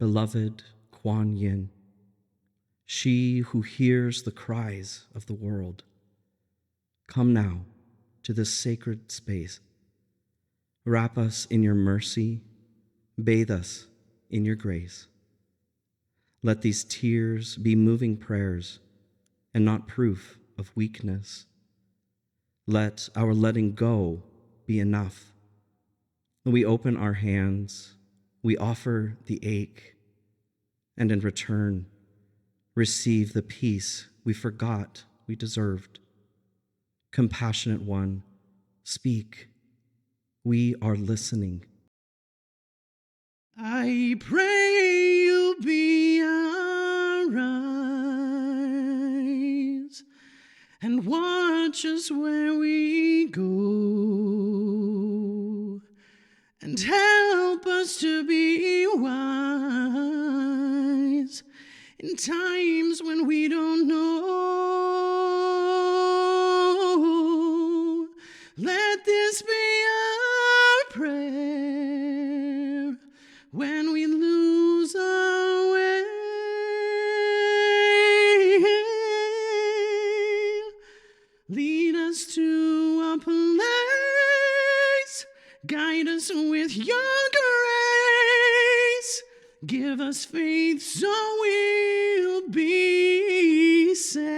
beloved Kuan Yin, she who hears the cries of the world. Come now to this sacred space. Wrap us in your mercy, bathe us in your grace. Let these tears be moving prayers and not proof of weakness. Let our letting go be enough. We open our hands, we offer the ache, and in return, receive the peace we forgot we deserved. Compassionate One, speak. We are listening. I pray you'll be our eyes and watch us where we go, and help us to be wise in times when we don't know. Let this be our prayer when we lose our way. Lead us to a place, guide us with your grace, give us faith so we'll be safe.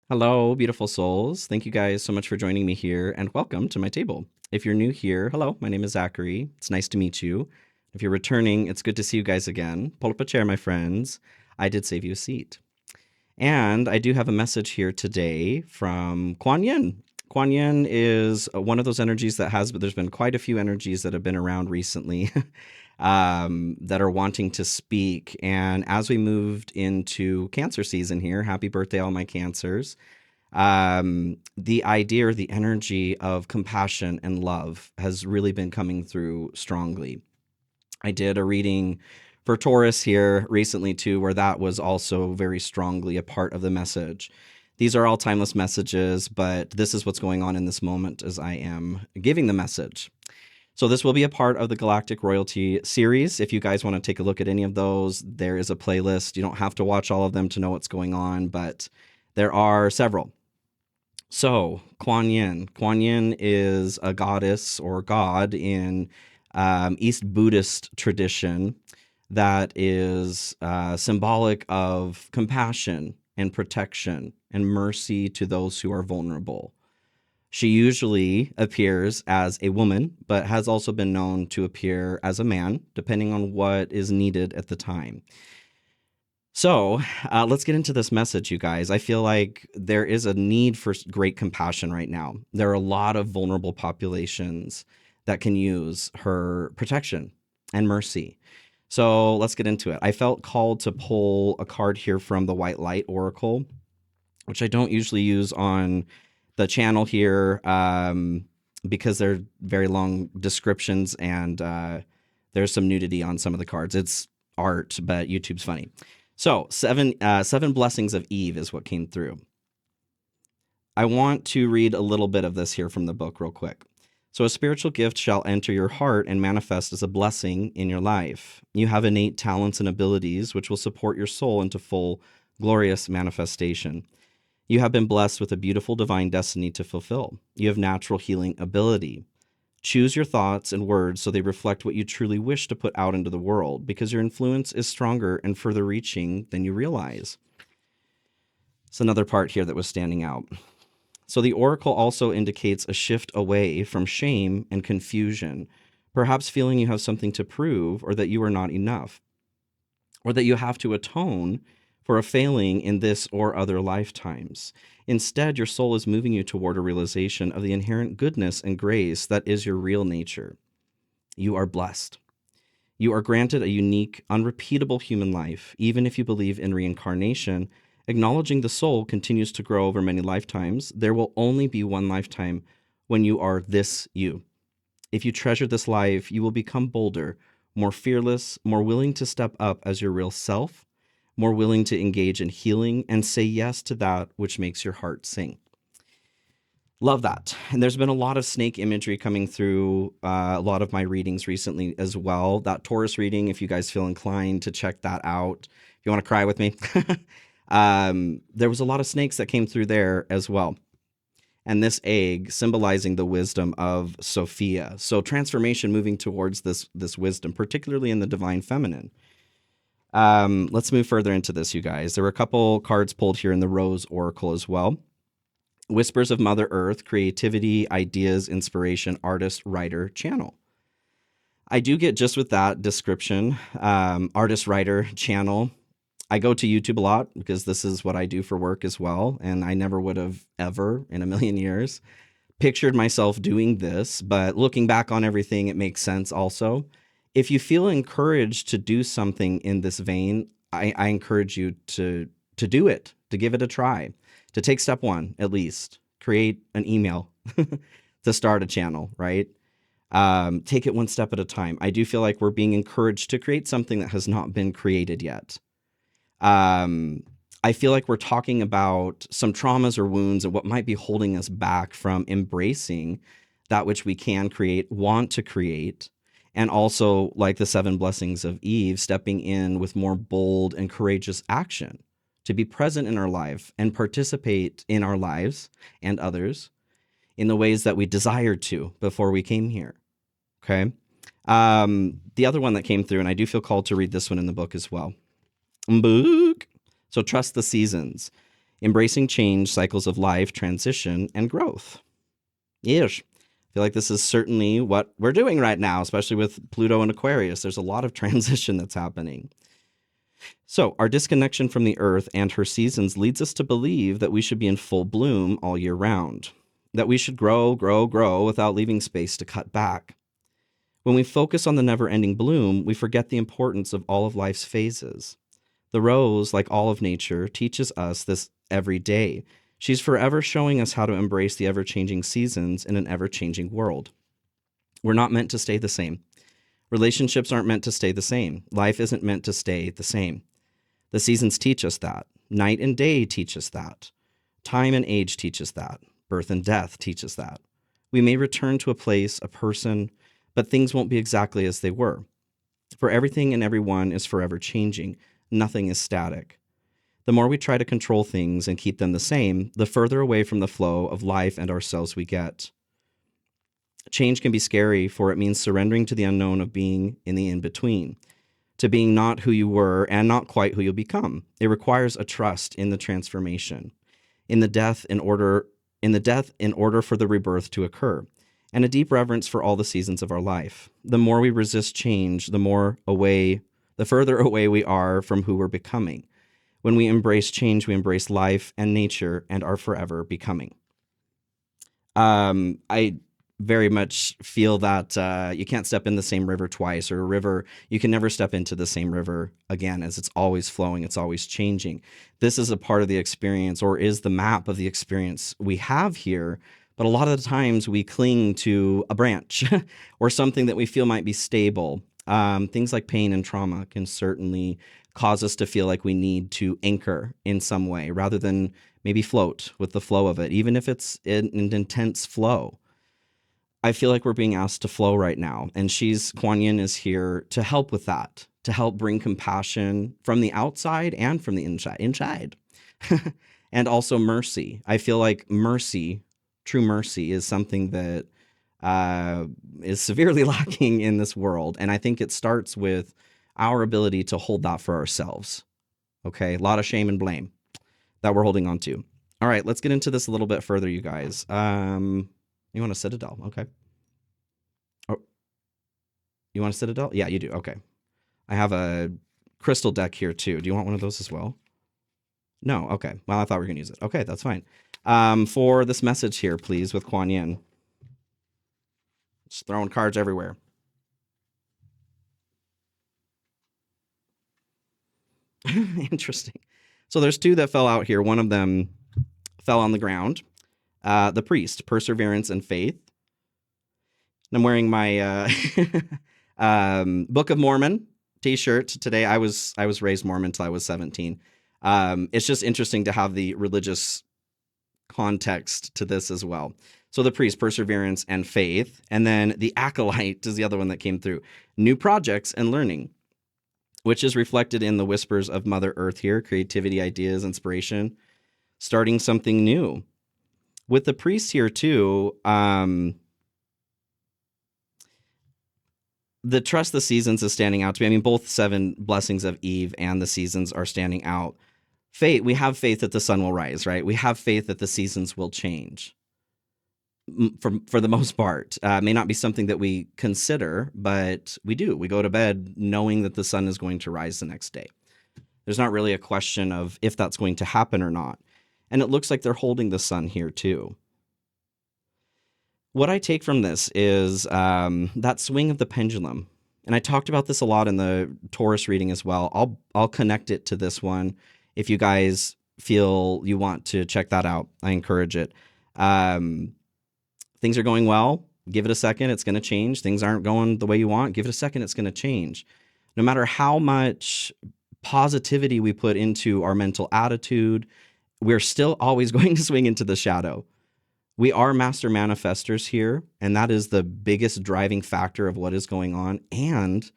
Hello, beautiful souls. Thank you guys so much for joining me here, and welcome to my table. If you're new here, hello, my name is Zachary. It's nice to meet you. If you're returning, it's good to see you guys again. Pull up a chair, my friends. I did save you a seat. And I do have a message here today from Kuan Yin. Kuan Yin is one of those energies but there's been quite a few energies that have been around recently that are wanting to speak. And as we moved into Cancer season here, happy birthday, all my Cancers. The idea or the energy of compassion and love has really been coming through strongly. I did a reading for Taurus here recently too, where that was also very strongly a part of the message. These are all timeless messages, but this is what's going on in this moment as I am giving the message. So this will be a part of the Galactic Royalty series. If you guys want to take a look at any of those, there is a playlist. You don't have to watch all of them to know what's going on, but there are several. So Kuan Yin. Kuan Yin is a goddess or god in East Buddhist tradition that is symbolic of compassion and protection and mercy to those who are vulnerable. She usually appears as a woman, but has also been known to appear as a man, depending on what is needed at the time. So let's get into this message, you guys. I feel like there is a need for great compassion right now. There are a lot of vulnerable populations that can use her protection and mercy. So let's get into it. I felt called to pull a card here from the White Light Oracle, which I don't usually use on the channel here because they're very long descriptions and there's some nudity on some of the cards. It's art, but YouTube's funny. So seven blessings of Eve is what came through. I want to read a little bit of this here from the book real quick. So a spiritual gift shall enter your heart and manifest as a blessing in your life. You have innate talents and abilities which will support your soul into full, glorious manifestation. You have been blessed with a beautiful divine destiny to fulfill. You have natural healing ability. Choose your thoughts and words so they reflect what you truly wish to put out into the world, because your influence is stronger and further reaching than you realize. It's another part here that was standing out. So the oracle also indicates a shift away from shame and confusion, perhaps feeling you have something to prove or that you are not enough, or that you have to atone for a failing in this or other lifetimes. Instead, your soul is moving you toward a realization of the inherent goodness and grace that is your real nature. You are blessed. You are granted a unique, unrepeatable human life, even if you believe in reincarnation. Acknowledging the soul continues to grow over many lifetimes. There will only be one lifetime when you are this you. If you treasure this life, you will become bolder, more fearless, more willing to step up as your real self, more willing to engage in healing and say yes to that which makes your heart sing. Love that. And there's been a lot of snake imagery coming through a lot of my readings recently as well. That Taurus reading, if you guys feel inclined to check that out, if you want to cry with me, there was a lot of snakes that came through there as well. And this egg symbolizing the wisdom of Sophia. So transformation moving towards this wisdom, particularly in the divine feminine. Let's move further into this, you guys. There were a couple cards pulled here in the Rose Oracle as well. Whispers of Mother Earth, creativity, ideas, inspiration, artist, writer, channel. I do get just with that description, artist, writer, channel. I go to YouTube a lot because this is what I do for work as well. And I never would have ever in a million years pictured myself doing this. But looking back on everything, it makes sense also. If you feel encouraged to do something in this vein, I encourage you to do it, to give it a try, to take step one, at least. Create an email to start a channel, right? Take it one step at a time. I do feel like we're being encouraged to create something that has not been created yet. I feel like we're talking about some traumas or wounds and what might be holding us back from embracing that which we can create, want to create, and also, like the 7 blessings of Eve, stepping in with more bold and courageous action to be present in our life and participate in our lives and others in the ways that we desired to before we came here. Okay. The other one that came through, and I do feel called to read this one in the book as well. Book. So trust the seasons, embracing change, cycles of life, transition, and growth. Yes. I feel like this is certainly what we're doing right now, especially with Pluto and Aquarius. There's a lot of transition that's happening. So our disconnection from the earth and her seasons leads us to believe that we should be in full bloom all year round, that we should grow, grow, grow without leaving space to cut back. When we focus on the never-ending bloom, we forget the importance of all of life's phases. The rose, like all of nature, teaches us this every day. She's forever showing us how to embrace the ever-changing seasons in an ever-changing world. We're not meant to stay the same. Relationships aren't meant to stay the same. Life isn't meant to stay the same. The seasons teach us that. Night and day teach us that. Time and age teach us that. Birth and death teach us that. We may return to a place, a person, but things won't be exactly as they were. For everything and everyone is forever changing. Nothing is static. The more we try to control things and keep them the same, the further away from the flow of life and ourselves we get. Change can be scary, for it means surrendering to the unknown of being in the in-between, to being not who you were and not quite who you'll become. It requires a trust in the transformation, in the death in order for the rebirth to occur, and a deep reverence for all the seasons of our life. The more we resist change, the further away we are from who we're becoming. When we embrace change, we embrace life and nature and are forever becoming. I very much feel that you can't step in the same river twice, or a river, you can never step into the same river again, as it's always flowing, it's always changing. This is a part of the experience, or is the map of the experience we have here. But a lot of the times we cling to a branch or something that we feel might be stable. Things like pain and trauma can certainly cause us to feel like we need to anchor in some way rather than maybe float with the flow of it, even if it's an intense flow. I feel like we're being asked to flow right now, and Kuan Yin is here to help with that, to help bring compassion from the outside and from the inside, and also mercy. I feel like mercy, true mercy, is something that is severely lacking in this world, and I think it starts with our ability to hold that for ourselves. Okay, a lot of shame and blame that we're holding on to. All right, let's get into this a little bit further, you guys. You want a citadel? Okay. Oh, you want a citadel? Yeah, you do. Okay. I have a crystal deck here too. Do you want one of those as well? No. Okay. Well, I thought we were going to use it. Okay, that's fine. For this message here, please, with Kuan Yin. Just throwing cards everywhere. Interesting. So there's 2 that fell out here. One of them fell on the ground. The priest, perseverance and faith. And I'm wearing my Book of Mormon t-shirt today. I was raised Mormon till I was 17. It's just interesting to have the religious context to this as well. So the priest, perseverance and faith. And then the acolyte is the other one that came through. New projects and learning, which is reflected in the whispers of Mother Earth here, creativity, ideas, inspiration, starting something new. With the priest here too, the trust the seasons is standing out to me. I mean, both 7 blessings of Eve and the seasons are standing out. Faith, we have faith that the sun will rise, right? We have faith that the seasons will change. For the most part, may not be something that we consider, but we do. We go to bed knowing that the sun is going to rise the next day. There's not really a question of if that's going to happen or not. And it looks like they're holding the sun here too. What I take from this is that swing of the pendulum. And I talked about this a lot in the Taurus reading as well. I'll connect it to this one. If you guys feel you want to check that out, I encourage it. Things are going well. Give it a second. It's going to change. Things aren't going the way you want. Give it a second. It's going to change. No matter how much positivity we put into our mental attitude, we're still always going to swing into the shadow. We are master manifestors here, and that is the biggest driving factor of what is going on. And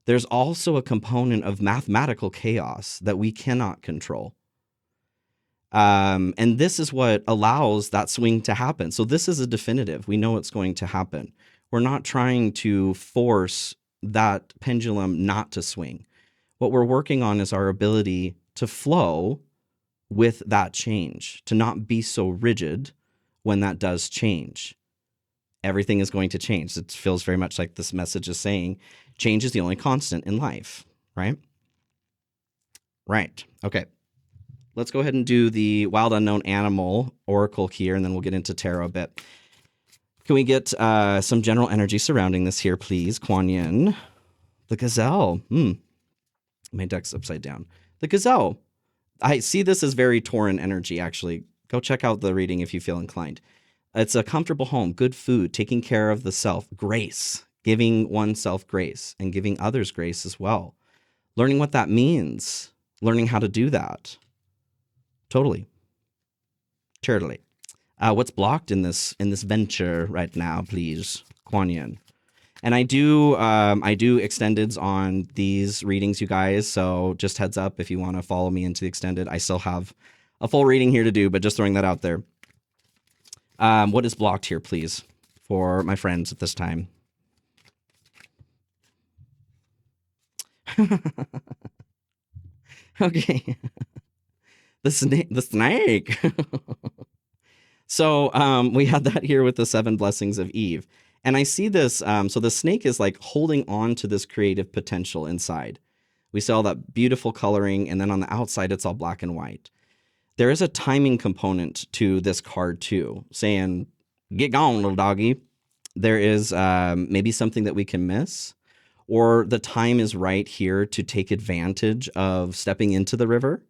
there's also a component of mathematical chaos that we cannot control. And this is what allows that swing to happen. So this is a definitive. We know it's going to happen. We're not trying to force that pendulum not to swing. What we're working on is our ability to flow with that change, to not be so rigid when that does change. Everything is going to change. It feels very much like this message is saying change is the only constant in life, right? Right. Okay. Let's go ahead and do the wild unknown animal oracle here, and then we'll get into tarot a bit. Can we get some general energy surrounding this here, please? Kuan Yin. The gazelle. My deck's upside down. The gazelle. I see this as very Tauran energy, actually. Go check out the reading if you feel inclined. It's a comfortable home, good food, taking care of the self, grace, giving oneself grace, and giving others grace as well. Learning what that means, learning how to do that. Totally. What's blocked in this venture right now, please, Kuan Yin? And I do extendeds on these readings, you guys. So just heads up if you want to follow me into the extended. I still have a full reading here to do, but just throwing that out there. What is blocked here, please, for my friends at this time? Okay. The snake. So we had that here with the 7 blessings of Eve. And I see this, so the snake is like holding on to this creative potential inside. We see all that beautiful coloring, and then on the outside, it's all black and white. There is a timing component to this card too, saying, get gone, little doggy. There is maybe something that we can miss, or the time is right here to take advantage of stepping into the river.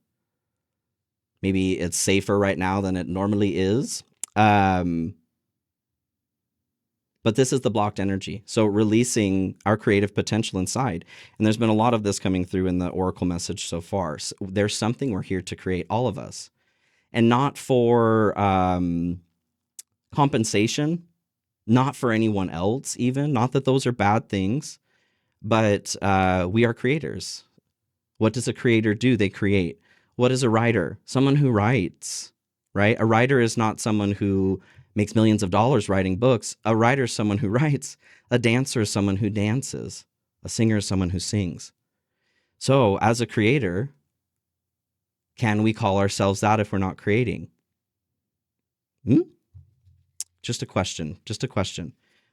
Maybe it's safer right now than it normally is. But this is the blocked energy. So releasing our creative potential inside. And there's been a lot of this coming through in the oracle message so far. So there's something we're here to create, all of us. And not for compensation, not for anyone else even. Not that those are bad things, but we are creators. What does a creator do? They create. What is a writer? Someone who writes, right? A writer is not someone who makes millions of dollars writing books. A writer is someone who writes. A dancer is someone who dances. A singer is someone who sings. So as a creator, can we call ourselves that if we're not creating? Just a question.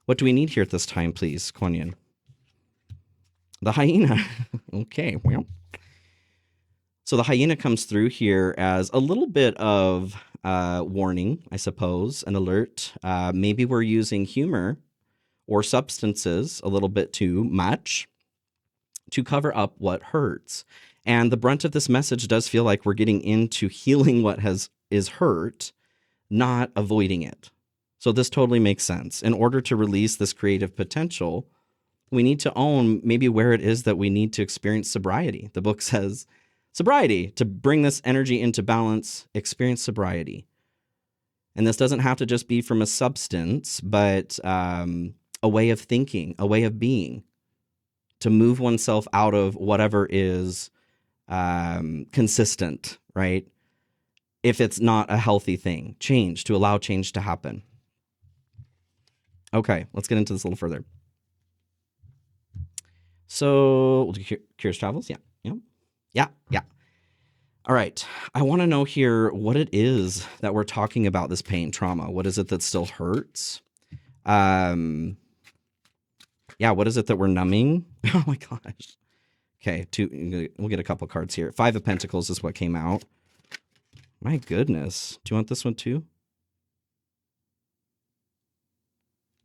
What do we need here at this time, please, Kuan Yin? The hyena. Okay, well. So the hyena comes through here as a little bit of warning, I suppose, an alert. Maybe we're using humor or substances a little bit too much to cover up what hurts. And the brunt of this message does feel like we're getting into healing what is hurt, not avoiding it. So this totally makes sense. In order to release this creative potential, we need to own maybe where it is that we need to experience sobriety. The book says, sobriety, to bring this energy into balance, experience sobriety. And this doesn't have to just be from a substance, but a way of thinking, a way of being, to move oneself out of whatever is consistent, right? If it's not a healthy thing, change, to allow change to happen. Okay, let's get into this a little further. So, Curious Travels, yeah. All right, I want to know here what it is that we're talking about, this pain, trauma. What is it that still hurts? Yeah, what is it that we're numbing? Oh my gosh. Okay, we'll get a couple cards here. 5 of Pentacles is what came out. My goodness. Do you want this one too?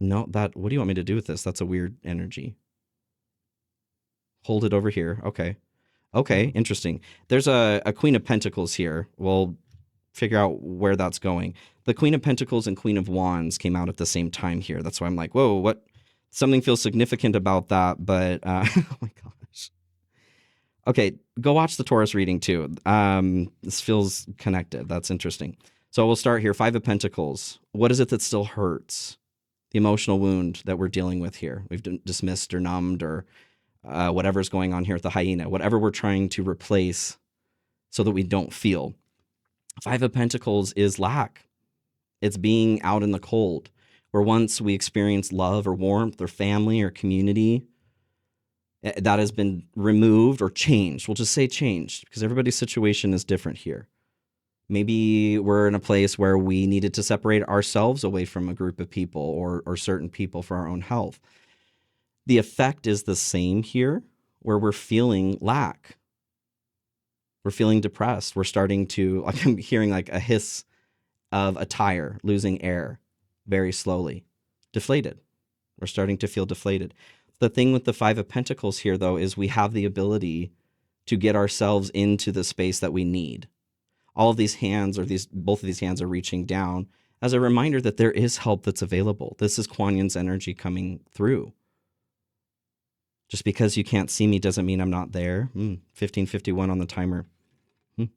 No, what do you want me to do with this? That's a weird energy. Hold it over here. Okay, interesting. There's a Queen of Pentacles here. We'll figure out where that's going. The Queen of Pentacles and Queen of Wands came out at the same time here. That's why I'm like, whoa, what? Something feels significant about that, but oh my gosh. Okay, go watch the Taurus reading too. This feels connected. That's interesting. So we'll start here. 5 of Pentacles. What is it that still hurts? The emotional wound that we're dealing with here. We've dismissed or numbed or whatever's going on here with the hyena, whatever we're trying to replace so that we don't feel. 5 of Pentacles is lack. It's being out in the cold, where once we experience love or warmth or family or community, that has been removed or changed. We'll just say changed because everybody's situation is different here. Maybe we're in a place where we needed to separate ourselves away from a group of people or certain people for our own health. The effect is the same here, where we're feeling lack. We're feeling depressed. We're starting to, like, I'm hearing like a hiss of a tire losing air very slowly. Deflated. We're starting to feel deflated. The thing with the 5 of Pentacles here, though, is we have the ability to get ourselves into the space that we need. All of these hands, both of these hands are reaching down as a reminder that there is help that's available. This is Kuan Yin's energy coming through. Just because you can't see me doesn't mean I'm not there. 1551 on the timer. 2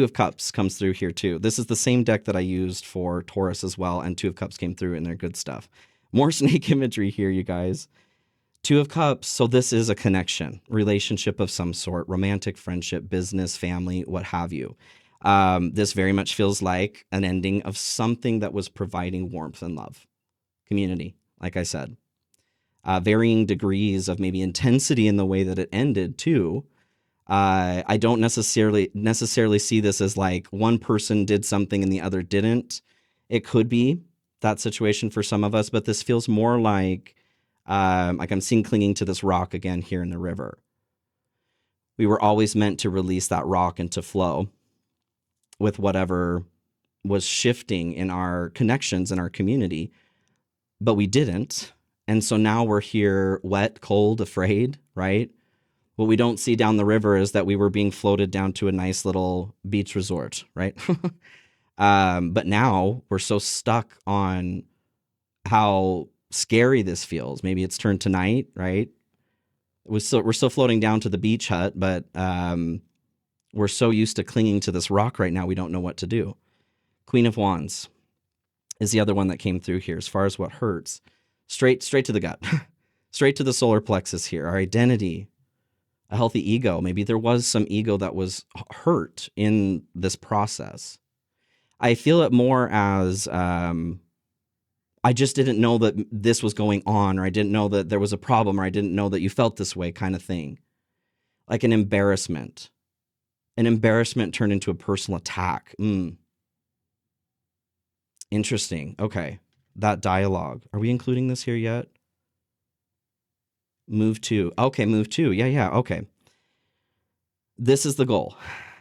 of Cups comes through here too. This is the same deck that I used for Taurus as well, and 2 of Cups came through and they're good stuff. More snake imagery here, you guys. 2 of Cups, so this is a connection, relationship of some sort, romantic, friendship, business, family, what have you. This very much feels like an ending of something that was providing warmth and love. Community, like I said. Varying degrees of maybe intensity in the way that it ended too. I don't necessarily see this as like one person did something and the other didn't. It could be that situation for some of us, but this feels more like I'm seeing clinging to this rock again here in the river. We were always meant to release that rock into flow with whatever was shifting in our connections in our community, but we didn't. And so now we're here wet, cold, afraid, right? What we don't see down the river is that we were being floated down to a nice little beach resort, right? But now we're so stuck on how scary this feels. Maybe it's turned to night, right? We're still floating down to the beach hut, but we're so used to clinging to this rock right now, we don't know what to do. Queen of Wands is the other one that came through here as far as what hurts. Straight to the gut, straight to the solar plexus here. Our identity, a healthy ego. Maybe there was some ego that was hurt in this process. I feel it more as I just didn't know that this was going on, or I didn't know that there was a problem, or I didn't know that you felt this way kind of thing. Like an embarrassment. An embarrassment turned into a personal attack. Interesting. Okay. That dialogue. Are we including this here yet? Move 2. Okay, move 2. Yeah. Okay. This is the goal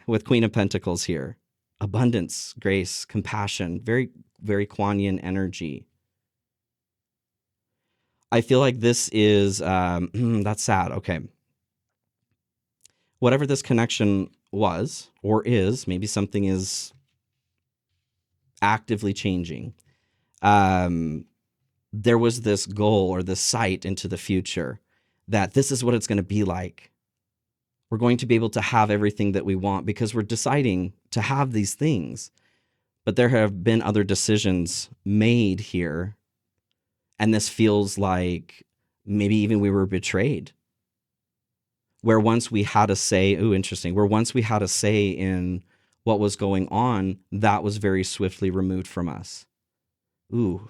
with Queen of Pentacles here. Abundance, grace, compassion, very, very Kuan Yin energy. I feel like this is, that's sad. Okay. Whatever this connection was or is, maybe something is actively changing. There was this goal or this sight into the future that this is what it's going to be like. We're going to be able to have everything that we want because we're deciding to have these things. But there have been other decisions made here. And this feels like maybe even we were betrayed. Where once we had a say, interesting, where once we had a say in what was going on, that was very swiftly removed from us. Ooh.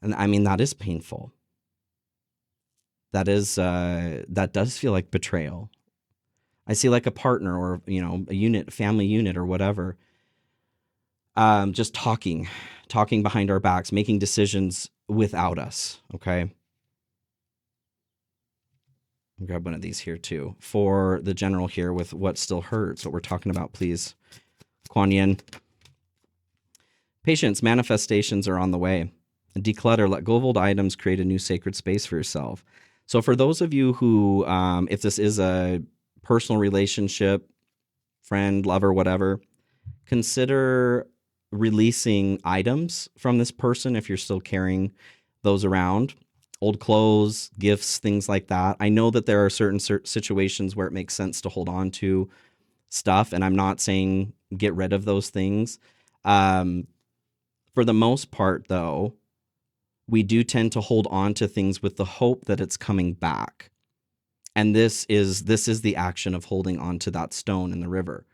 And I mean, that is painful. That does feel like betrayal. I see like a partner or, a unit, family unit or whatever, just talking behind our backs, making decisions without us. Okay. I'll grab one of these here too for the general here with what still hurts, what we're talking about, please. Kuan Yin. Patience, manifestations are on the way. Declutter, let go of old items, create a new sacred space for yourself. So for those of you who, if this is a personal relationship, friend, lover, whatever, consider releasing items from this person if you're still carrying those around. Old clothes, gifts, things like that. I know that there are certain situations where it makes sense to hold on to stuff, and I'm not saying get rid of those things. For the most part, though, we do tend to hold on to things with the hope that it's coming back. And this is the action of holding on to that stone in the river.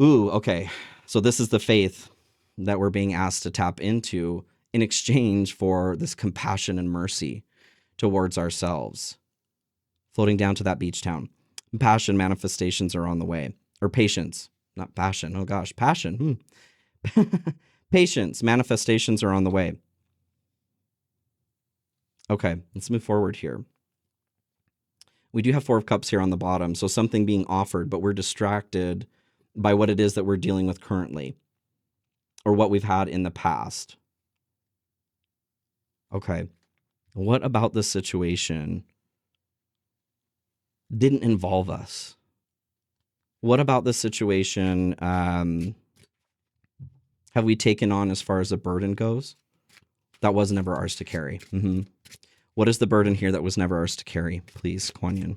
Ooh, okay. So this is the faith that we're being asked to tap into in exchange for this compassion and mercy towards ourselves. Floating down to that beach town. Passion manifestations are on the way. Or patience, not passion. Oh gosh, passion. Patience manifestations are on the way. Okay, let's move forward here. We do have 4 of Cups here on the bottom, so something being offered, but we're distracted by what it is that we're dealing with currently or what we've had in the past. Okay, what about this situation didn't involve us? What about this situation have we taken on as far as a burden goes? That was never ours to carry. What is the burden here that was never ours to carry? Please, Kuan Yin.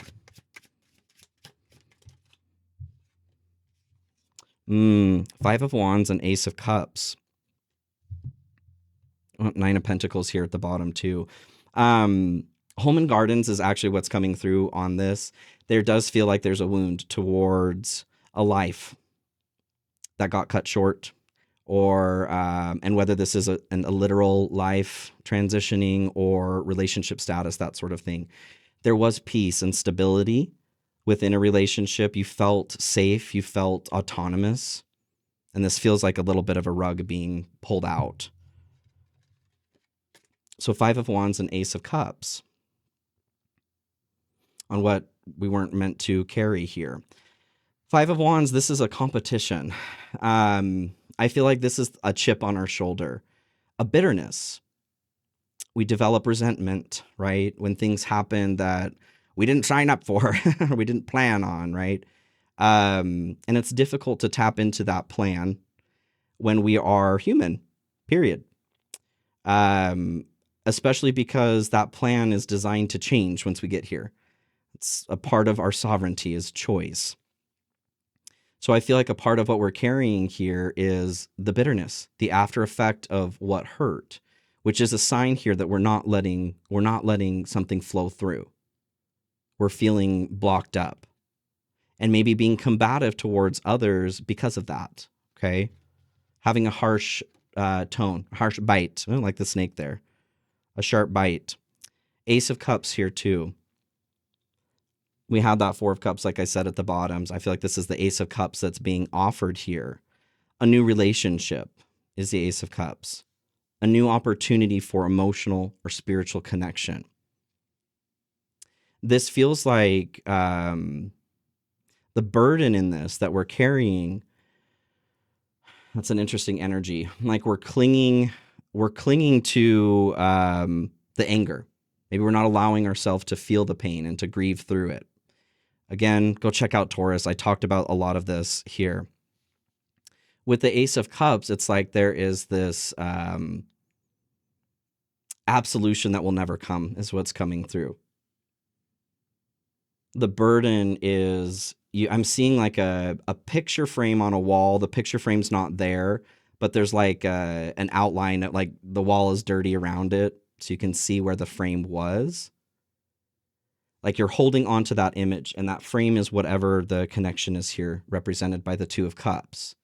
5 of Wands and Ace of Cups. 9 of Pentacles here at the bottom too. Home and Gardens is actually what's coming through on this. There does feel like there's a wound towards a life that got cut short, or and whether this is a literal life transitioning or relationship status, that sort of thing. There was peace and stability within a relationship. You felt safe, you felt autonomous, and this feels like a little bit of a rug being pulled out. So 5 of Wands and Ace of Cups on what we weren't meant to carry here. 5 of Wands, this is a competition. I feel like this is a chip on our shoulder, a bitterness. We develop resentment, right? When things happen that we didn't sign up for, or we didn't plan on, right? And it's difficult to tap into that plan when we are human, period. Especially because that plan is designed to change once we get here. It's a part of our sovereignty is choice. So I feel like a part of what we're carrying here is the bitterness, the after effect of what hurt, which is a sign here that we're not letting something flow through. We're feeling blocked up and maybe being combative towards others because of that. Okay. Having a harsh tone, harsh bite. I don't like the snake there. A sharp bite. Ace of Cups here too. We had that 4 of Cups, like I said, at the bottoms. I feel like this is the Ace of Cups that's being offered here. A new relationship is the Ace of Cups. A new opportunity for emotional or spiritual connection. This feels like the burden in this that we're carrying. That's an interesting energy. Like we're clinging to the anger. Maybe we're not allowing ourselves to feel the pain and to grieve through it. Again, go check out Taurus. I talked about a lot of this here. With the Ace of Cups, it's like there is this absolution that will never come is what's coming through. the burden is I'm seeing like a picture frame on a wall. The picture frame's not there, but there's like an outline that like the wall is dirty around it, so you can see where the frame was. Like you're holding onto that image, and that frame is whatever the connection is here, represented by the Two of Cups.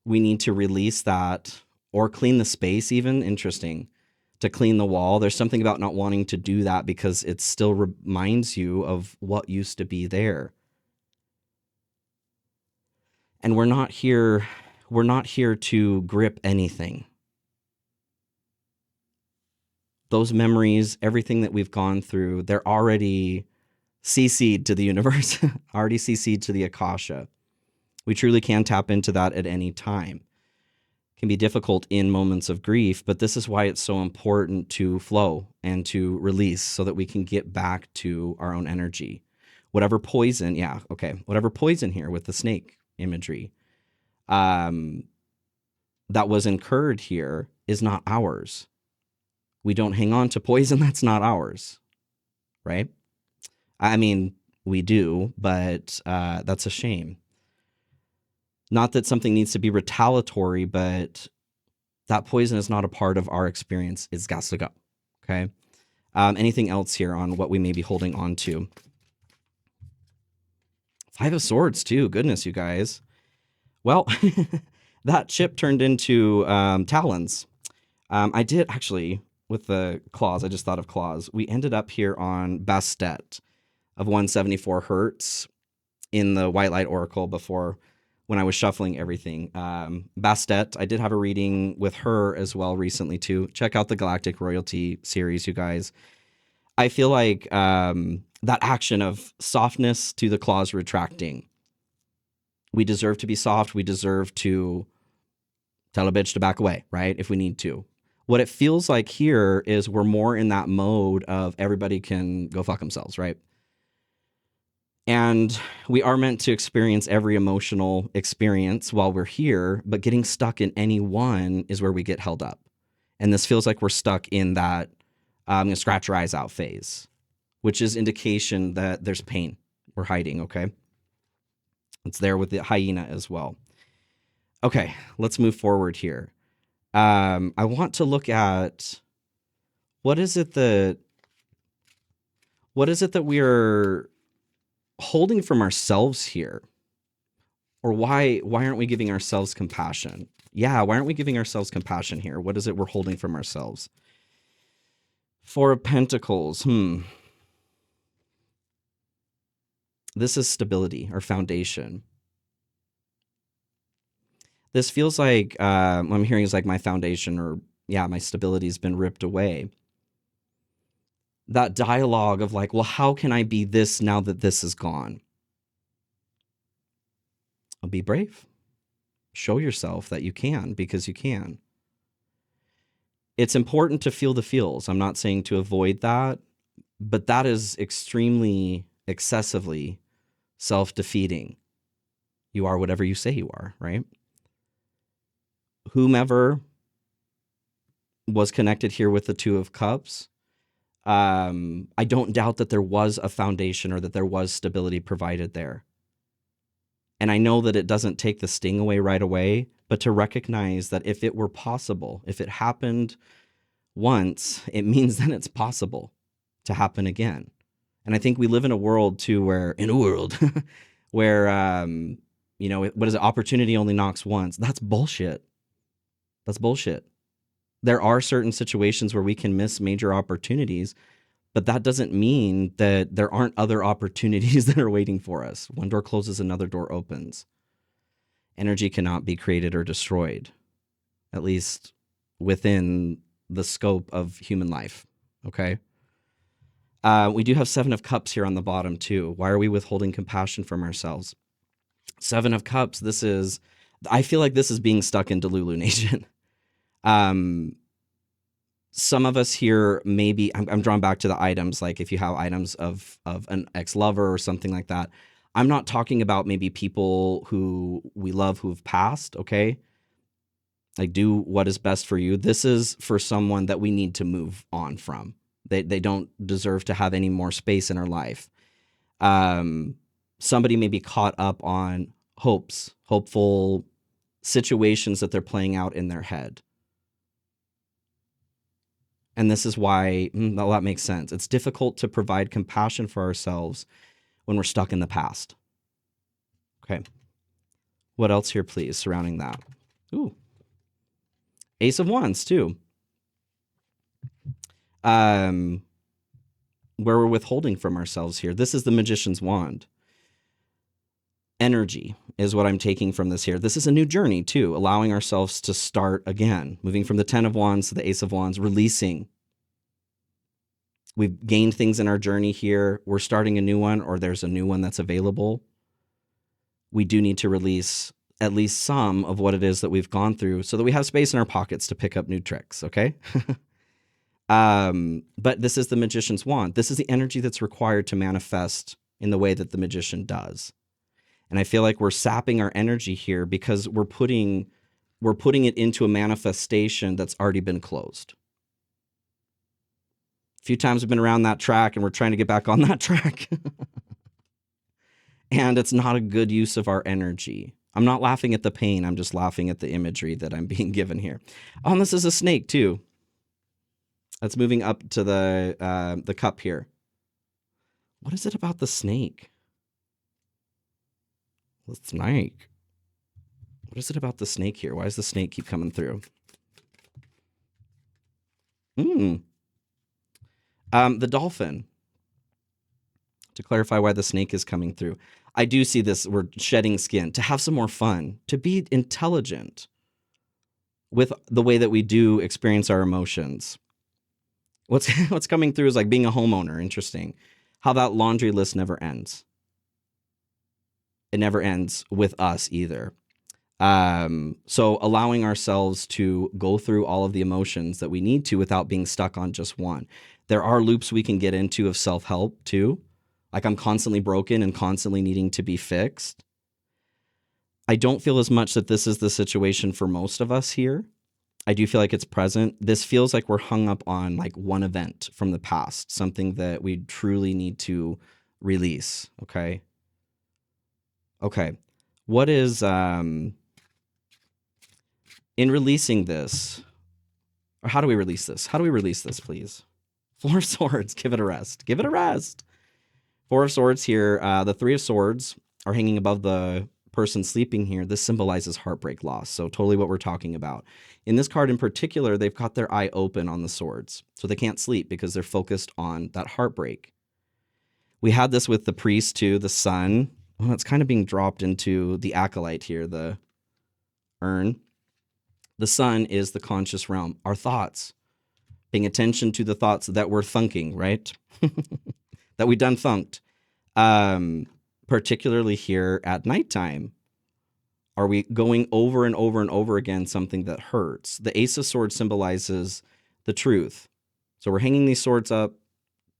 We need to release that or clean the space even. Interesting. To clean the wall. There's something about not wanting to do that because it still reminds you of what used to be there. And we're not here to grip anything. Those memories, everything that we've gone through, they're already CC'd to the universe, already CC'd to the Akasha. We truly can tap into that at any time. It can be difficult in moments of grief, but this is why it's so important to flow and to release so that we can get back to our own energy. Whatever poison here with the snake imagery that was incurred here is not ours. We don't hang on to poison that's not ours, right? I mean, we do, but that's a shame. Not that something needs to be retaliatory, but that poison is not a part of our experience. It's got to go, okay? Anything else here on what we may be holding on to? Five of Swords too. Goodness, you guys. Well, that chip turned into talons. I did actually, with the claws, I just thought of claws. We ended up here on Bastet of 174 hertz in the White Light Oracle before when I was shuffling everything. Bastet, I did have a reading with her as well recently too. Check out the Galactic Royalty series, you guys. I feel like that action of softness to the claws retracting. We deserve to be soft. We deserve to tell a bitch to back away, right? If we need to. What it feels like here is we're more in that mode of everybody can go fuck themselves, right? And we are meant to experience every emotional experience while we're here, but getting stuck in any one is where we get held up. And this feels like we're stuck in that scratch your eyes out phase, which is indication that there's pain we're hiding, okay? It's there with the hyena as well. Okay, let's move forward here. I want to look at what is it that we're holding from ourselves here? Or why aren't we giving ourselves compassion? Yeah, why aren't we giving ourselves compassion here? What is it we're holding from ourselves? Four of Pentacles. This is stability, our foundation. This feels like what I'm hearing is like my foundation, or my stability has been ripped away. That dialogue of like, well, how can I be this now that this is gone? Well, be brave. Show yourself that you can, because you can. It's important to feel the feels. I'm not saying to avoid that, but that is extremely, excessively self-defeating. You are whatever you say you are, right? Whomever was connected here with the Two of Cups, I don't doubt that there was a foundation or that there was stability provided there. And I know that it doesn't take the sting away right away, but to recognize that if it were possible, if it happened once, it means that it's possible to happen again. And I think we live in a world too where what is it? Opportunity only knocks once. That's bullshit. That's bullshit. There are certain situations where we can miss major opportunities, but that doesn't mean that there aren't other opportunities that are waiting for us. One door closes, another door opens. Energy cannot be created or destroyed, at least within the scope of human life, okay? We do have Seven of Cups here on the bottom too. Why are we withholding compassion from ourselves? Seven of Cups, I feel like this is being stuck in Delulu Nation. Some of us here, maybe I'm drawn back to the items, like if you have items of an ex-lover or something like that. I'm not talking about maybe people who we love who've passed, okay? Like, do what is best for you. This is for someone that we need to move on from. They don't deserve to have any more space in our life. Somebody may be caught up on hopeful situations that they're playing out in their head. And this is why, well, that makes sense. It's difficult to provide compassion for ourselves when we're stuck in the past. Okay. What else here, please, surrounding that? Ooh. Ace of Wands, too. Where we're withholding from ourselves here. This is the Magician's Wand. Energy is what I'm taking from this here. This is a new journey, too, allowing ourselves to start again, moving from the 10 of Wands to the Ace of Wands, releasing. We've gained things in our journey here. We're starting a new one, or there's a new one that's available. We do need to release at least some of what it is that we've gone through so that we have space in our pockets to pick up new tricks, okay? But this is the Magician's Wand. This is the energy that's required to manifest in the way that the magician does. And I feel like we're sapping our energy here because we're putting it into a manifestation that's already been closed. A few times we've been around that track and we're trying to get back on that track. And it's not a good use of our energy. I'm not laughing at the pain. I'm just laughing at the imagery that I'm being given here. Oh, and this is a snake too. That's moving up to the cup here. What is it about the snake? The snake. What is it about the snake here? Why does the snake keep coming through? The dolphin. To clarify why the snake is coming through. I do see this, we're shedding skin, to have some more fun, to be intelligent with the way that we do experience our emotions. What's coming through is like being a homeowner. Interesting. How that laundry list never ends. It never ends with us either. So allowing ourselves to go through all of the emotions that we need to without being stuck on just one. There are loops we can get into of self-help too. Like I'm constantly broken and constantly needing to be fixed. I don't feel as much that this is the situation for most of us here. I do feel like it's present. This feels like we're hung up on like one event from the past, something that we truly need to release. Okay. What is, in releasing this, or how do we release this? How do we release this, please? Four of Swords, give it a rest. Give it a rest. Four of Swords here. The Three of Swords are hanging above the person sleeping here. This symbolizes heartbreak, loss. So totally what we're talking about. In this card in particular, they've got their eye open on the swords. So they can't sleep because they're focused on that heartbreak. We had this with the priest too, the sun. Well, it's kind of being dropped into the acolyte here, the urn. The sun is the conscious realm, our thoughts. Paying attention to the thoughts that we're thunking, right? That we done thunked. Particularly here at nighttime. Are we going over and over and over again something that hurts? The Ace of Swords symbolizes the truth. So we're hanging these swords up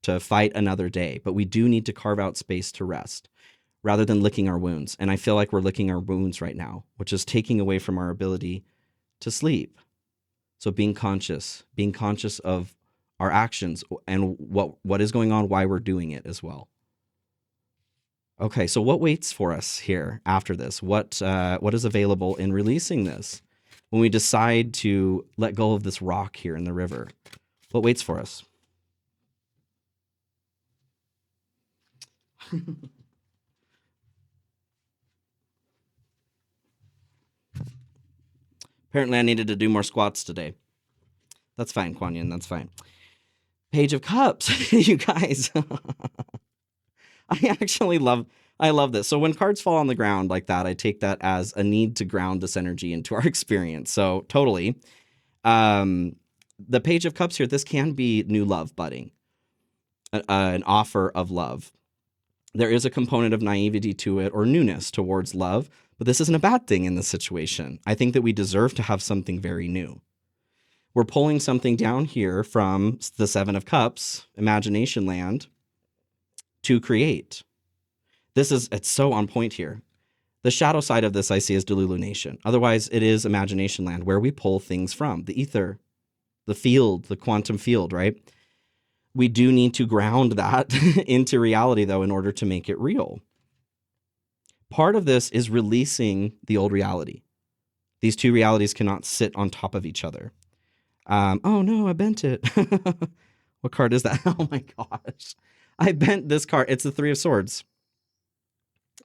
to fight another day, but we do need to carve out space to rest rather than licking our wounds. And I feel like we're licking our wounds right now, which is taking away from our ability to sleep. So being conscious of our actions and what is going on, why we're doing it as well. Okay, so what waits for us here after this? What is available in releasing this? When we decide to let go of this rock here in the river, what waits for us? Apparently I needed to do more squats today. That's fine, Kuan Yin, that's fine. Page of Cups, you guys. I love this. So when cards fall on the ground like that, I take that as a need to ground this energy into our experience. So totally. The Page of Cups here, this can be new love budding, an offer of love. There is a component of naivety to it or newness towards love, but this isn't a bad thing in this situation. I think that we deserve to have something very new. We're pulling something down here from the Seven of Cups, imagination land, to create. It's so on point here. The shadow side of this I see as delulunation. Otherwise, it is imagination land where we pull things from. The ether, the field, the quantum field, right? We do need to ground that into reality, though, in order to make it real. Part of this is releasing the old reality. These two realities cannot sit on top of each other. Oh no, I bent it. What card is that? Oh my gosh. I bent this card. It's the Three of Swords.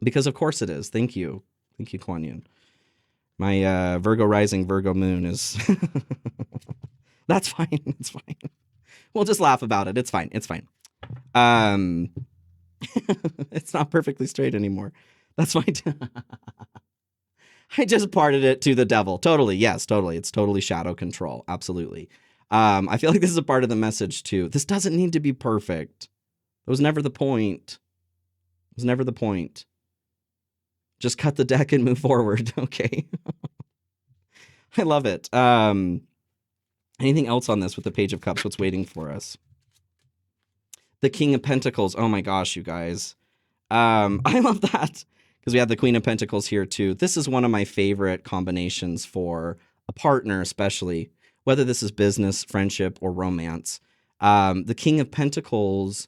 Because of course it is. Thank you. Thank you, Kuan. My Virgo rising, Virgo moon is... That's fine. It's fine. We'll just laugh about it. It's fine. It's fine. It's not perfectly straight anymore. That's fine. I just parted it to the devil. Totally. Yes, totally. It's totally shadow control. Absolutely. I feel like this is a part of the message too. This doesn't need to be perfect. It was never the point. It was never the point. Just cut the deck and move forward. Okay. I love it. Anything else on this with the Page of Cups? What's waiting for us? The King of Pentacles. Oh my gosh, you guys. I love that because we have the Queen of Pentacles here too. This is one of my favorite combinations for a partner, especially whether this is business, friendship, or romance. The King of Pentacles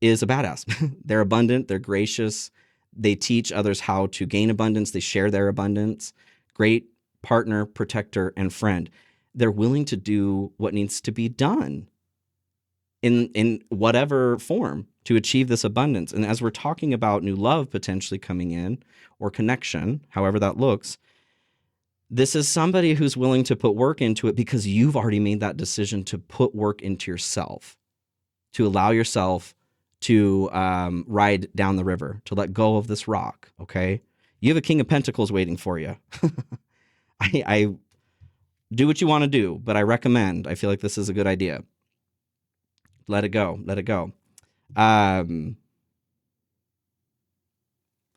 is a badass. They're abundant. They're gracious. They teach others how to gain abundance. They share their abundance. Great partner, protector, and friend. They're willing to do what needs to be done in whatever form to achieve this abundance. And as we're talking about new love potentially coming in or connection, however that looks, this is somebody who's willing to put work into it because you've already made that decision to put work into yourself, to allow yourself to ride down the river, to let go of this rock, okay? You have a King of Pentacles waiting for you. I do what you want to do, but I feel like this is a good idea. Let it go. Let it go.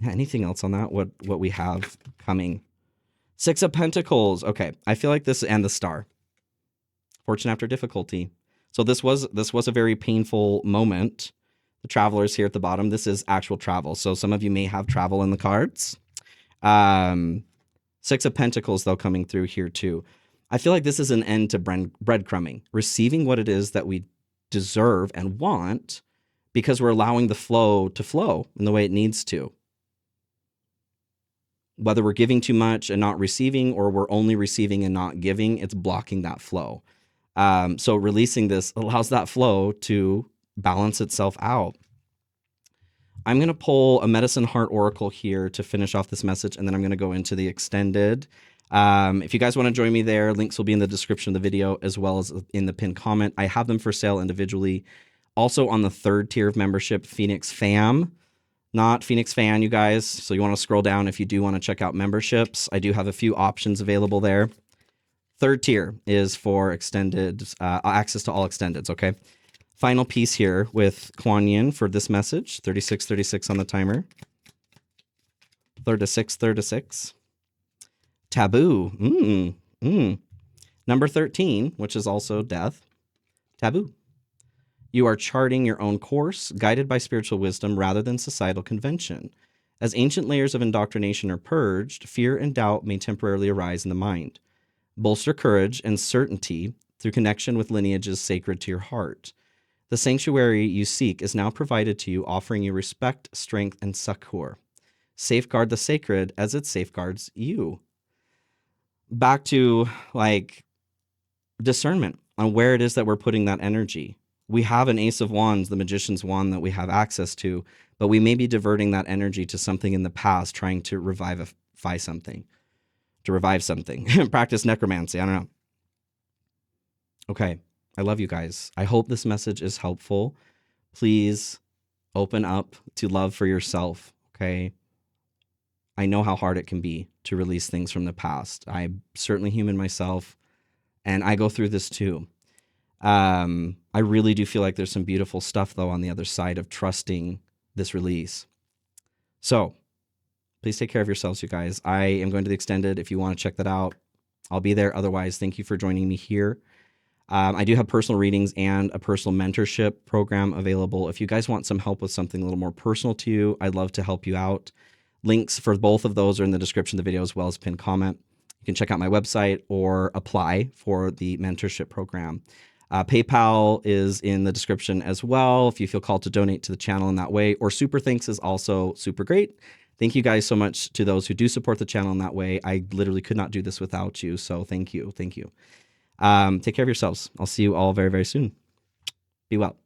Anything else on that? What we have coming? Six of Pentacles. Okay. I feel like this and the Star. Fortune after difficulty. So this was a very painful moment. The Travelers here at the bottom. This is actual travel. So some of you may have travel in the cards. Six of Pentacles, though, coming through here too. I feel like this is an end to breadcrumbing, receiving what it is that we deserve and want because we're allowing the flow to flow in the way it needs to. Whether we're giving too much and not receiving, or we're only receiving and not giving, it's blocking that flow. So releasing this allows that flow to balance itself out. I'm going to pull a Medicine Heart Oracle here to finish off this message, and then I'm going to go into the extended. If you guys want to join me there, links will be in the description of the video as well as in the pinned comment. I have them for sale individually. Also on the 3rd tier of membership, Phoenix Fam, not Phoenix Fan, you guys. So you want to scroll down if you do want to check out memberships. I do have a few options available there. 3rd tier is for extended access to all extendeds, okay? Final piece here with Kuan Yin for this message. 3636 on the timer. 3rd to 6, 3rd to 6. Taboo. Number 13, which is also death. Taboo. You are charting your own course, guided by spiritual wisdom rather than societal convention. As ancient layers of indoctrination are purged, fear and doubt may temporarily arise in the mind. Bolster courage and certainty through connection with lineages sacred to your heart. The sanctuary you seek is now provided to you, offering you respect, strength, and succor. Safeguard the sacred as it safeguards you. Back to like discernment on where it is that we're putting that energy. We have an Ace of Wands, the Magician's Wand that we have access to, but we may be diverting that energy to something in the past, trying to revivify something, to revive something, practice necromancy. I don't know. Okay. I love you guys. I hope this message is helpful. Please open up to love for yourself, okay? I know how hard it can be to release things from the past. I'm certainly human myself, and I go through this too. I really do feel like there's some beautiful stuff, though, on the other side of trusting this release. So please take care of yourselves, you guys. I am going to the extended. If you want to check that out, I'll be there. Otherwise, thank you for joining me here. I do have personal readings and a personal mentorship program available. If you guys want some help with something a little more personal to you, I'd love to help you out. Links for both of those are in the description of the video as well as pinned comment. You can check out my website or apply for the mentorship program. PayPal is in the description as well if you feel called to donate to the channel in that way, or Super Thanks is also super great. Thank you guys so much to those who do support the channel in that way. I literally could not do this without you, so thank you. Thank you. Take care of yourselves. I'll see you all very, very soon. Be well.